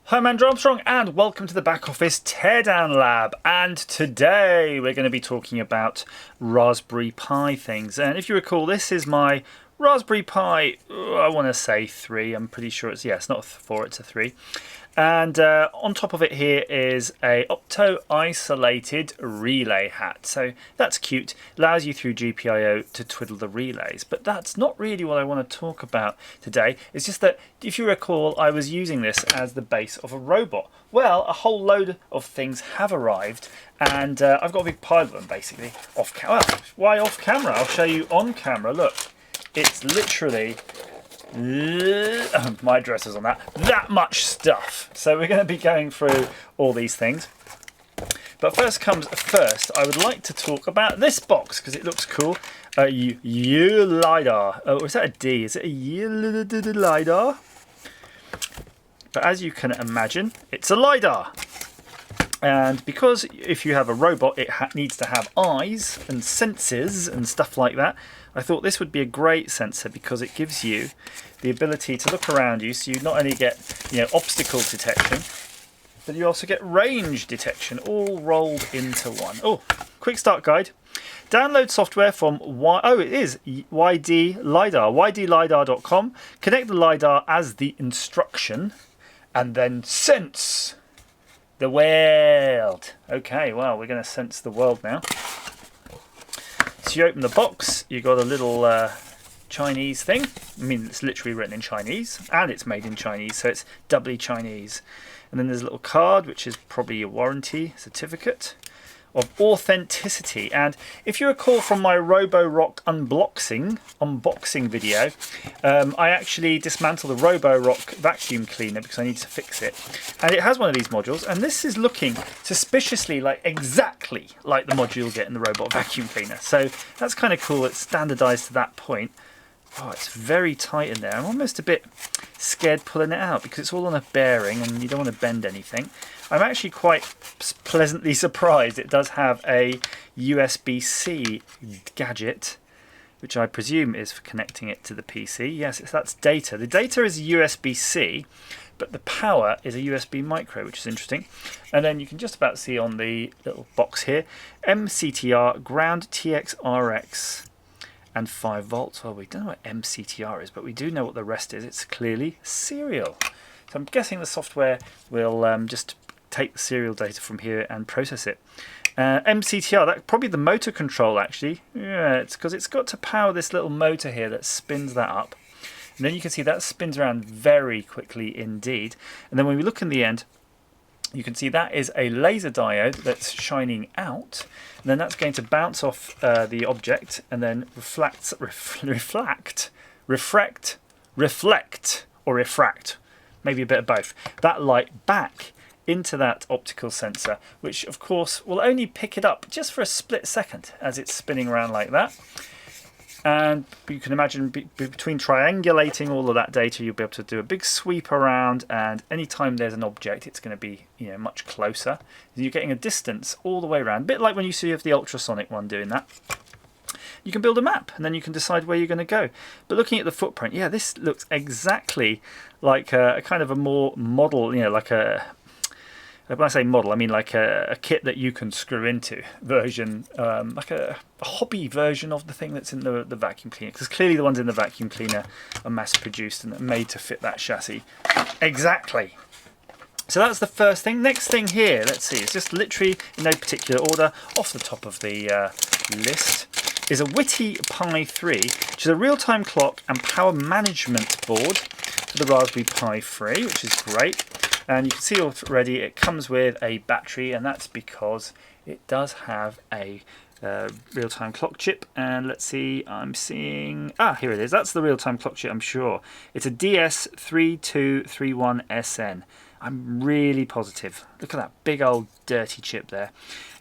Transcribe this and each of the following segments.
Hi, I'm Andrew Armstrong and welcome to the Back Office Teardown Lab, and today we're going to be talking about Raspberry Pi things. And if you recall, this is my Raspberry Pi, I want to say 3, I'm pretty sure it's not a 4, it's a 3. And on top of it here is a opto-isolated relay hat. So that's cute, allows you through GPIO to twiddle the relays. But that's not really what I want to talk about today. It's just that, if you recall, I was using this as the base of a robot. Well, a whole load of things have arrived, and I've got a big pile of them basically off camera. Well, why off camera? I'll show you on camera. Look, it's literally... my address is on that much stuff. So we're going to be going through all these things. But first comes first, I would like to talk about this box because it looks cool. LiDAR. Oh, is that a D? Is it a LiDAR? But as you can imagine, it's a LiDAR. And because if you have a robot, it needs to have eyes and senses and stuff like that, I thought this would be a great sensor because it gives you the ability to look around you, so you not only get obstacle detection, but you also get range detection all rolled into one. Oh, quick start guide. Download software from YD LiDAR, ydlidar.com. Connect the LiDAR as the instruction, and then sense the world. Okay, well, we're going to sense the world now. So you open the box, you got a little Chinese thing. I mean, it's literally written in Chinese, and it's made in Chinese, so it's doubly Chinese. And then there's a little card, which is probably your warranty certificate of authenticity. And if you recall from my Roborock unboxing video, I actually dismantled the Roborock vacuum cleaner because I need to fix it. And it has one of these modules, and this is looking suspiciously exactly like the module you get in the robot vacuum cleaner. So that's kind of cool. It's standardized to that point. Oh, it's very tight in there. I'm almost a bit scared pulling it out because it's all on a bearing and you don't want to bend anything. I'm actually quite pleasantly surprised it does have a USB-C gadget, which I presume is for connecting it to the PC. Yes, that's data. The data is USB-C, but the power is a USB micro, which is interesting. And then you can just about see on the little box here, MCTR, ground TX-RX, and 5 volts. Well, we don't know what MCTR is, but we do know what the rest is. It's clearly serial. So I'm guessing the software will just take the serial data from here and process it. MCTR, that's probably the motor control actually. Yeah, it's because it's got to power this little motor here that spins that up. And then you can see that spins around very quickly indeed. And then when we look in the end, you can see that is a laser diode that's shining out. And then that's going to bounce off the object and then reflect, or refract, maybe a bit of both, that light back into that optical sensor, which of course will only pick it up just for a split second as it's spinning around like that. And you can imagine between triangulating all of that data, you'll be able to do a big sweep around, and anytime there's an object, it's going to be much closer. You're getting a distance all the way around, a bit like when you see the ultrasonic one doing that. You can build a map, and then you can decide where you're going to go. But looking at the footprint, yeah, this looks exactly like a kind of a more model, like a... When I say model, I mean like a kit that you can screw into version, like a hobby version of the thing that's in the vacuum cleaner. Because clearly the ones in the vacuum cleaner are mass produced and made to fit that chassis. Exactly. So that's the first thing. Next thing here, let's see, it's just literally in no particular order, off the top of the list, is a Witty Pi 3, which is a real-time clock and power management board for the Raspberry Pi 3, which is great. And you can see already it comes with a battery, and that's because it does have a real-time clock chip. And let's see, I'm seeing... here it is. That's the real-time clock chip, I'm sure. It's a DS3231SN. I'm really positive. Look at that big old dirty chip there.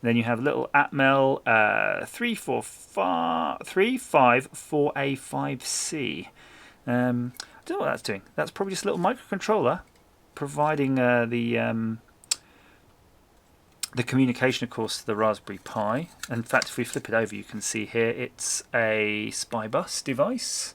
And then you have a little Atmel 354A5C. I don't know what that's doing. That's probably just a little microcontroller providing the communication, of course, to the Raspberry Pi. In fact, if we flip it over, you can see here it's a SPI bus device.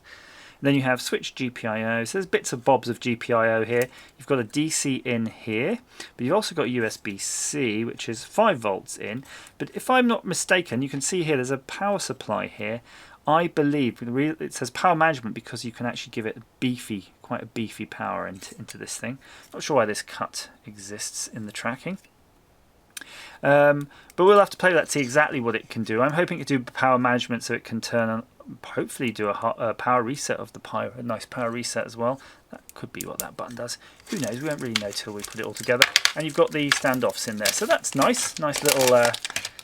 then you have switch GPIO. So there's bits of bobs of GPIO here. You've got a DC in here, but you've also got USB-C, which is 5 volts in. But if I'm not mistaken, you can see here there's a power supply here. I believe it says power management because you can actually give it quite a beefy power into this thing. Not sure why this cut exists in the tracking. But we'll have to play that to see exactly what it can do. I'm hoping to do power management so it can turn on, hopefully do a power reset of the Pi, a nice power reset as well. That could be what that button does. Who knows? We won't really know till we put it all together. And you've got the standoffs in there, so that's nice. Nice little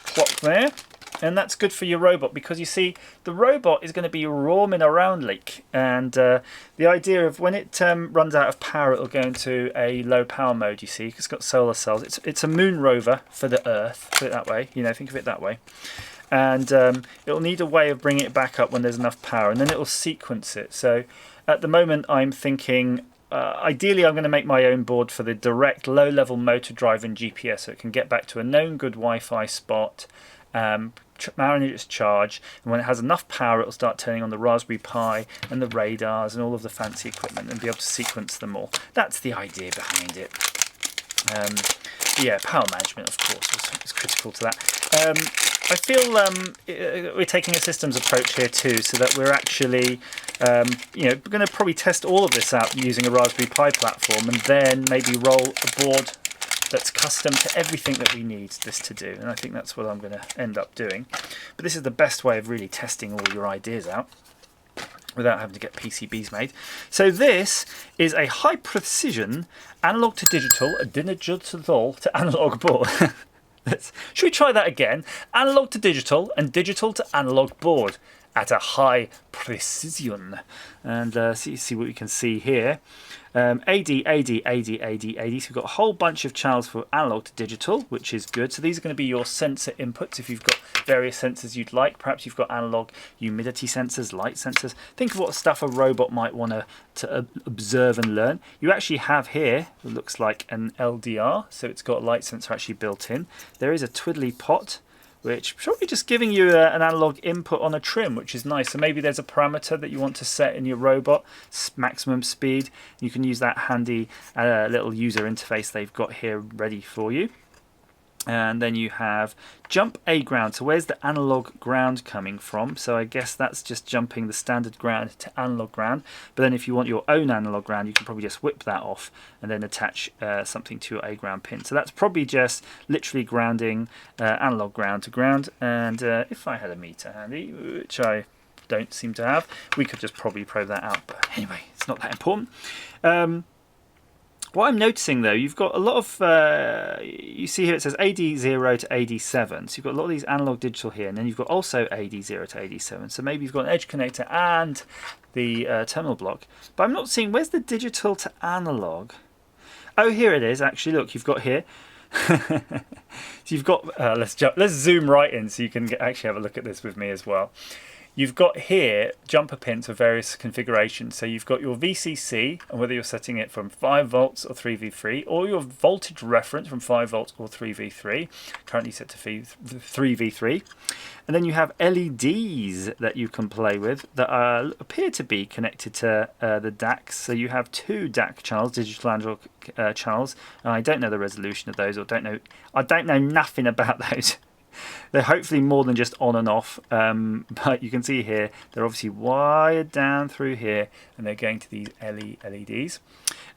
clock there. And that's good for your robot because you see the robot is going to be roaming around like, and the idea of when it runs out of power it'll go into a low power mode. You see it's got solar cells. It's a moon rover for the Earth, put it that way, you know, think of it that way. And it'll need a way of bringing it back up when there's enough power, and then it'll sequence it. So at the moment I'm thinking ideally I'm going to make my own board for the direct low level motor drive and GPS so it can get back to a known good Wi-Fi spot, manage its charge, and when it has enough power it'll start turning on the Raspberry Pi and the radars and all of the fancy equipment and be able to sequence them all. That's the idea behind it. Yeah, power management of course is critical to that. I feel we're taking a systems approach here too, so that we're actually you know, we're going to probably test all of this out using a Raspberry Pi platform and then maybe roll a board that's custom to everything that we need this to do, and I think that's what I'm going to end up doing. But this is the best way of really testing all your ideas out without having to get PCBs made. So this is a high precision analog to digital to analog board. Should we try that again? Analog to digital and digital to analog board at a high precision. And see what we can see here. AD, AD, AD, AD, AD. So we've got a whole bunch of channels for analog to digital, which is good. So these are going to be your sensor inputs if you've got various sensors you'd like. Perhaps you've got analog humidity sensors, light sensors. Think of what stuff a robot might want to observe and learn. You actually have here, it looks like an LDR, so it's got a light sensor actually built in. There is a twiddly pot, which is probably just giving you an analog input on a trim, which is nice. So maybe there's a parameter that you want to set in your robot, maximum speed. You can use that handy little user interface they've got here ready for you. And then you have jump A ground. So where's the analog ground coming from? So I guess that's just jumping the standard ground to analog ground. But then if you want your own analog ground, you can probably just whip that off and then attach something to your A ground pin. So that's probably just literally grounding analog ground to ground. And if I had a meter handy, which I don't seem to have, we could just probably probe that out. But anyway, it's not that important. What I'm noticing though, you've got a lot of, you see here it says AD0 to AD7, so you've got a lot of these analog digital here, and then you've got also AD0 to AD7, so maybe you've got an edge connector and the terminal block, but I'm not seeing, where's the digital to analog? Oh, here it is actually, look, you've got here, so you've got, let's zoom right in so you can actually have a look at this with me as well. You've got here jumper pins for various configurations. So you've got your VCC, and whether you're setting it from 5 volts or 3V3, or your voltage reference from 5 volts or 3V3, currently set to 3V3. And then you have LEDs that you can play with that appear to be connected to the DACs. So you have 2 DAC channels, digital analog channels. And I don't know the resolution of those, or I don't know nothing about those. They're hopefully more than just on and off, but you can see here they're obviously wired down through here and they're going to these LEDs.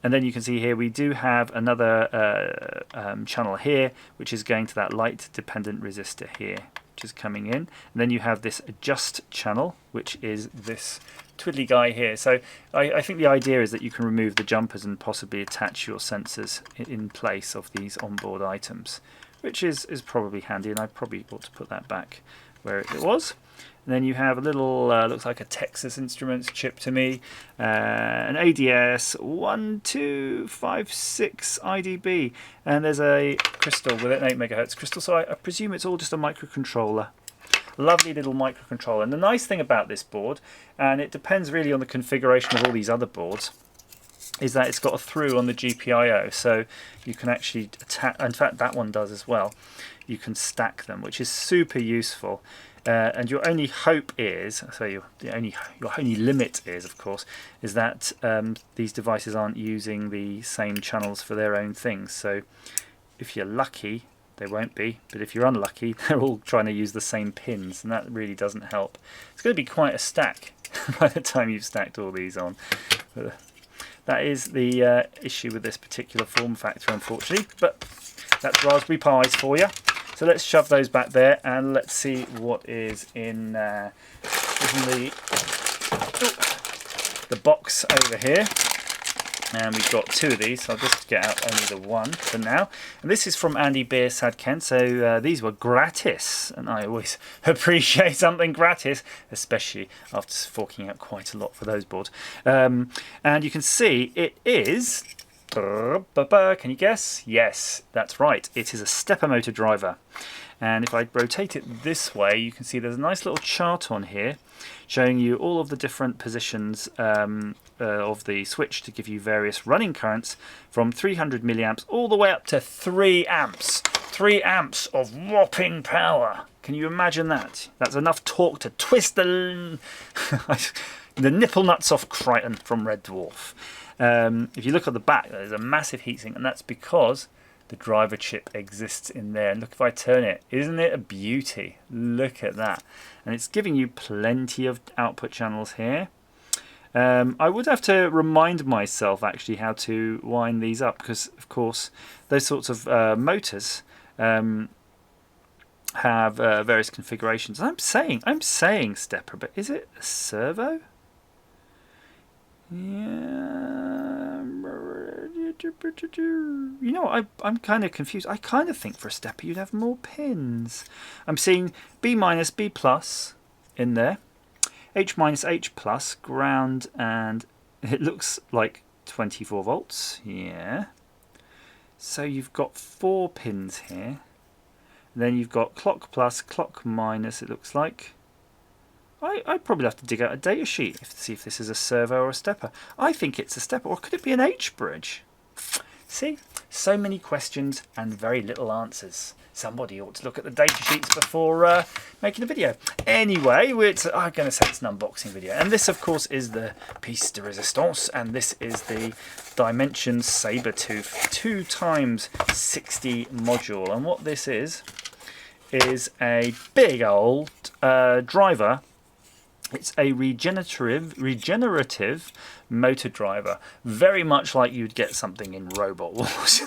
And then you can see here we do have another channel here which is going to that light dependent resistor here, which is coming in. And then you have this adjust channel, which is this twiddly guy here. So I think the idea is that you can remove the jumpers and possibly attach your sensors in place of these onboard items, which is probably handy, and I probably ought to put that back where it was. And then you have a little, looks like a Texas Instruments chip to me, an ADS 1256 IDB, and there's a crystal with an 8 megahertz crystal, so I presume it's all just a microcontroller. Lovely little microcontroller. And the nice thing about this board, and it depends really on the configuration of all these other boards, is that it's got a through on the GPIO, so you can actually attach, in fact that one does as well, you can stack them, which is super useful. And your only hope is, so your only limit is, of course, is that these devices aren't using the same channels for their own things. So if you're lucky, they won't be, but if you're unlucky, they're all trying to use the same pins, and that really doesn't help. It's going to be quite a stack by the time you've stacked all these on. That is the issue with this particular form factor, unfortunately, but that's Raspberry Pis for you. So let's shove those back there and let's see what is in the box over here. And we've got two of these, so I'll just get out only the one for now. And this is from Andy Beer Sadken, so these were gratis, and I always appreciate something gratis, especially after forking out quite a lot for those boards. And you can see it is, can you guess? Yes, that's right, it is a stepper motor driver. And if I rotate it this way, you can see there's a nice little chart on here showing you all of the different positions of the switch to give you various running currents from 300 milliamps all the way up to 3 amps. 3 amps of whopping power. Can you imagine that? That's enough torque to twist the nipple nuts off Crichton from Red Dwarf. If you look at the back, there's a massive heatsink, and that's because the driver chip exists in there. And look, if I turn it, isn't it a beauty? Look at that. And it's giving you plenty of output channels here. I would have to remind myself actually how to wind these up, because of course those sorts of motors have various configurations. I'm saying stepper, but is it a servo? Yeah. You know what, I'm kind of confused. I kind of think for a stepper you'd have more pins. I'm seeing B minus, B plus in there, H minus, H plus, ground, and it looks like 24 volts. Yeah. So you've got 4 pins here. And then you've got clock plus, clock minus, it looks like. I'd probably have to dig out a data sheet to see if this is a servo or a stepper. I think it's a stepper, or could it be an H bridge? See, so many questions and very little answers. Somebody ought to look at the data sheets before making a video. Anyway, I'm going to say it's an unboxing video. And this, of course, is the piece de resistance, and this is the Dimension Sabertooth 2x60 module. And what this is a big old driver. It's a regenerative motor driver, very much like you'd get something in Robot Wars.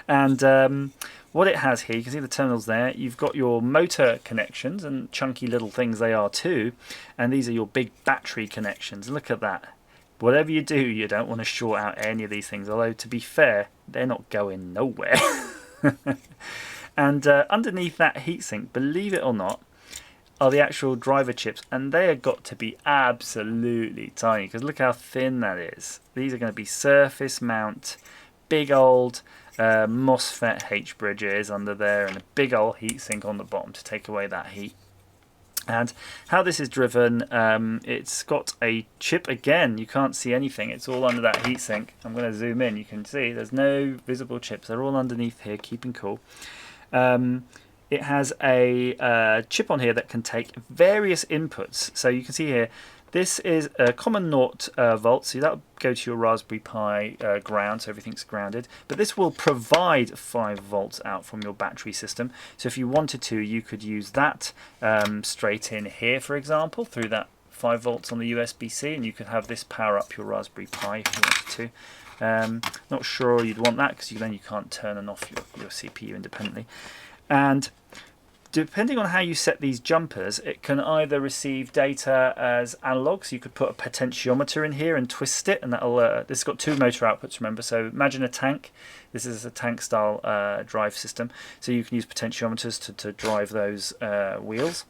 And what it has here, you can see the terminals there. You've got your motor connections, and chunky little things they are too. And these are your big battery connections. Look at that. Whatever you do, you don't want to short out any of these things. Although, to be fair, they're not going nowhere. And underneath that heatsink, believe it or not, are the actual driver chips, and they have got to be absolutely tiny, because look how thin that is. These are going to be surface mount, big old MOSFET H bridges under there, and a big old heatsink on the bottom to take away that heat. And how this is driven, it's got a chip again. You can't see anything, it's all under that heatsink. I'm going to zoom in, you can see there's no visible chips, they're all underneath here, keeping cool. It has a chip on here that can take various inputs. So you can see here, this is a common 0 volts, so that'll go to your Raspberry Pi ground, so everything's grounded. But this will provide 5 volts out from your battery system. So if you wanted to, you could use that straight in here, for example, through that 5 volts on the USB-C, and you could have this power up your Raspberry Pi if you wanted to. Not sure you'd want that, because then you can't turn and off your CPU independently. And depending on how you set these jumpers, it can either receive data as analog, so you could put a potentiometer in here and twist it, and that'll. This has got 2 motor outputs, remember. So imagine a tank. This is a tank style drive system, so you can use potentiometers to drive those wheels.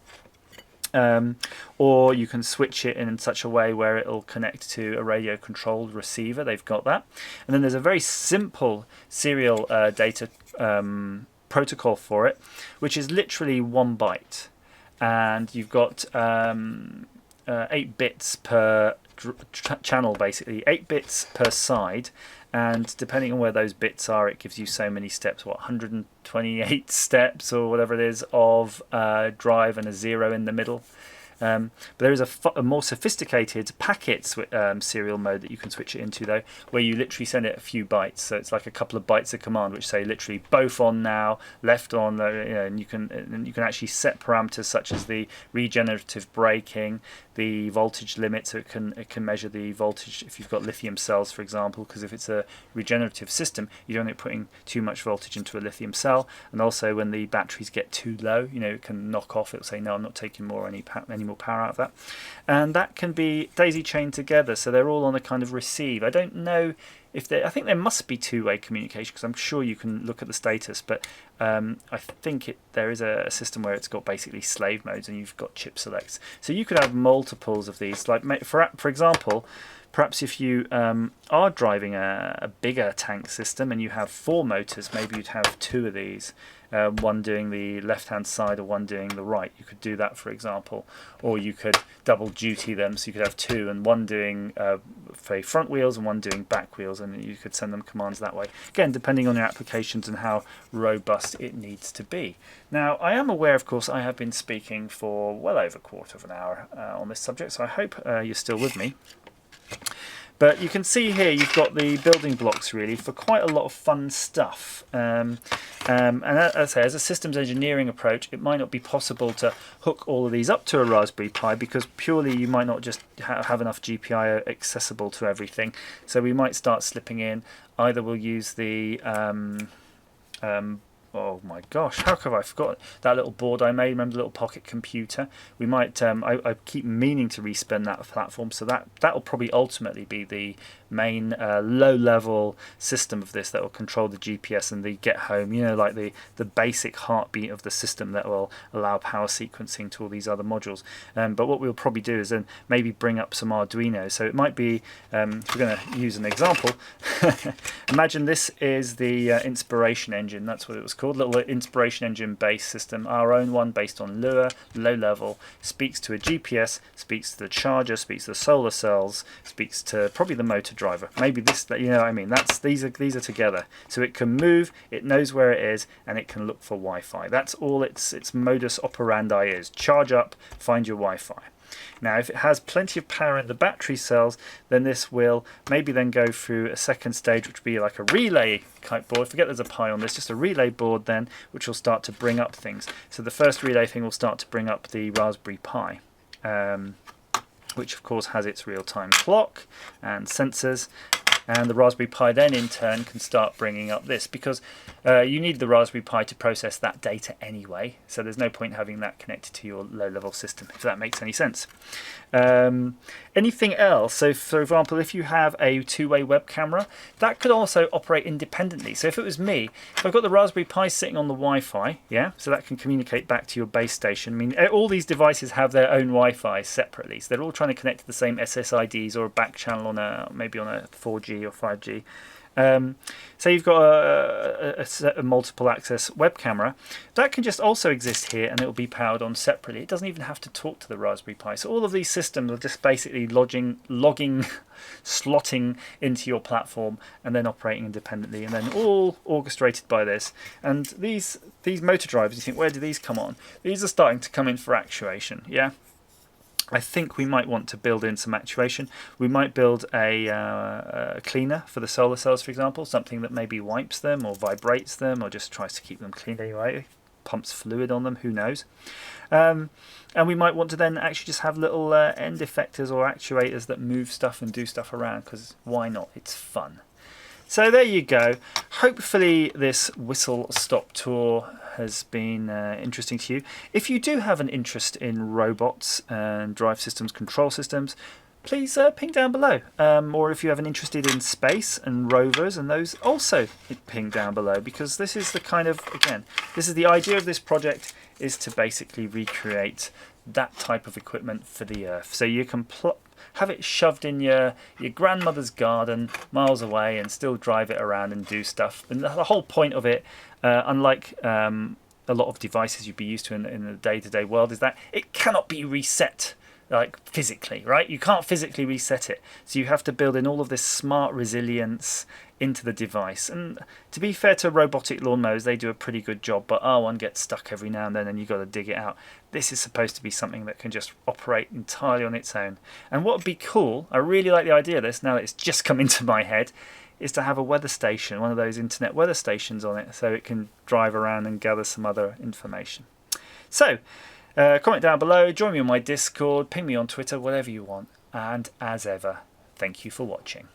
Or you can switch it in such a way where it'll connect to a radio controlled receiver. They've got that. And then there's a very simple serial data protocol for it, which is literally 1 byte, and you've got 8 bits per channel, basically 8 bits per side, and depending on where those bits are, it gives you so many steps, what, 128 steps or whatever it is of drive, and a 0 in the middle. But there is a more sophisticated packets serial mode that you can switch it into, though, where you literally send it a few bytes. So it's like a couple of bytes of command, which say literally both on now, left on, and you can actually set parameters such as the regenerative braking, the voltage limit, so it can measure the voltage if you've got lithium cells, for example, because if it's a regenerative system, you don't end up putting too much voltage into a lithium cell. And also when the batteries get too low, it can knock off. It'll say, no, I'm not taking any more power out of that. And that can be daisy chained together, so they're all on a kind of receive. I don't know if I think there must be two-way communication, because I'm sure you can look at the status, but I think there is a system where it's got basically slave modes and you've got chip selects. So you could have multiples of these. Like for example, perhaps if you are driving a bigger tank system and you have 4 motors, maybe you'd have 2 of these. One doing the left-hand side or one doing the right. You could do that, for example. Or you could double duty them, so you could have 2, and one doing front wheels and one doing back wheels, and you could send them commands that way. Again, depending on your applications and how robust it needs to be. Now, I am aware, of course, I have been speaking for well over a quarter of an hour on this subject, so I hope you're still with me. But you can see here you've got the building blocks really for quite a lot of fun stuff. And as I say, as a systems engineering approach, it might not be possible to hook all of these up to a Raspberry Pi, because purely you might not just have enough GPIO accessible to everything. So we might start slipping in. Either we'll use the oh my gosh, how have I forgotten that little board I made? Remember the little pocket computer? We might, I keep meaning to respin that platform, so that will probably ultimately be the main low-level system of this that will control the GPS and the get home, like the basic heartbeat of the system that will allow power sequencing to all these other modules. But what we'll probably do is then maybe bring up some Arduino. So it might be, if we're going to use an example, imagine this is the inspiration engine. That's what it was called, little inspiration engine based system, our own one based on Lua, low level, speaks to a GPS, speaks to the charger, speaks to the solar cells, speaks to probably the motor driver. Maybe this, what I mean. These are together, so it can move, it knows where it is, and it can look for Wi-Fi. That's all its modus operandi is: charge up, find your Wi-Fi. Now, if it has plenty of power in the battery cells, then this will maybe then go through a second stage, which would be like a relay type board. Forget there's a Pi on this, just a relay board then, which will start to bring up things. So the first relay thing will start to bring up the Raspberry Pi, which of course has its real-time clock and sensors. And the Raspberry Pi then in turn can start bringing up this, because you need the Raspberry Pi to process that data anyway, so there's no point having that connected to your low-level system, if that makes any sense. Anything else? So for example, if you have a two-way web camera, that could also operate independently. So if it was me, if I've got the Raspberry Pi sitting on the Wi-Fi, so that can communicate back to your base station. I mean, all these devices have their own Wi-Fi separately, so they're all trying to connect to the same SSIDs or a back channel on maybe on a 4G or 5G. So you've got a multiple access web camera that can just also exist here, and it will be powered on separately. It doesn't even have to talk to the Raspberry Pi. So all of these systems are just basically logging, slotting into your platform and then operating independently, and then all orchestrated by this. And these motor drivers, you think, where do these come on? These are starting to come in for actuation, yeah? I think we might want to build in some actuation. We might build a cleaner for the solar cells, for example, something that maybe wipes them or vibrates them or just tries to keep them clean anyway, pumps fluid on them, who knows. And we might want to then actually just have little end effectors or actuators that move stuff and do stuff around, because why not? It's fun. So there you go. Hopefully this whistle-stop tour has been interesting to you. If you do have an interest in robots and drive systems, control systems, please ping down below. Or if you have an interest in space and rovers and those, also ping down below, because this is the kind of, again, this is the idea of this project, is to basically recreate that type of equipment for the Earth. So you can have it shoved in your grandmother's garden miles away and still drive it around and do stuff. And the whole point of it, unlike a lot of devices you'd be used to in the day-to-day world, is that it cannot be reset like physically, right? You can't physically reset it. So you have to build in all of this smart resilience into the device. And to be fair to robotic lawnmowers, they do a pretty good job, but one gets stuck every now and then and you've got to dig it out. This is supposed to be something that can just operate entirely on its own. And what would be cool, I really like the idea of this, now that it's just come into my head, is to have a weather station, one of those internet weather stations on it, so it can drive around and gather some other information. So, comment down below, join me on my Discord, ping me on Twitter, whatever you want. And as ever, thank you for watching.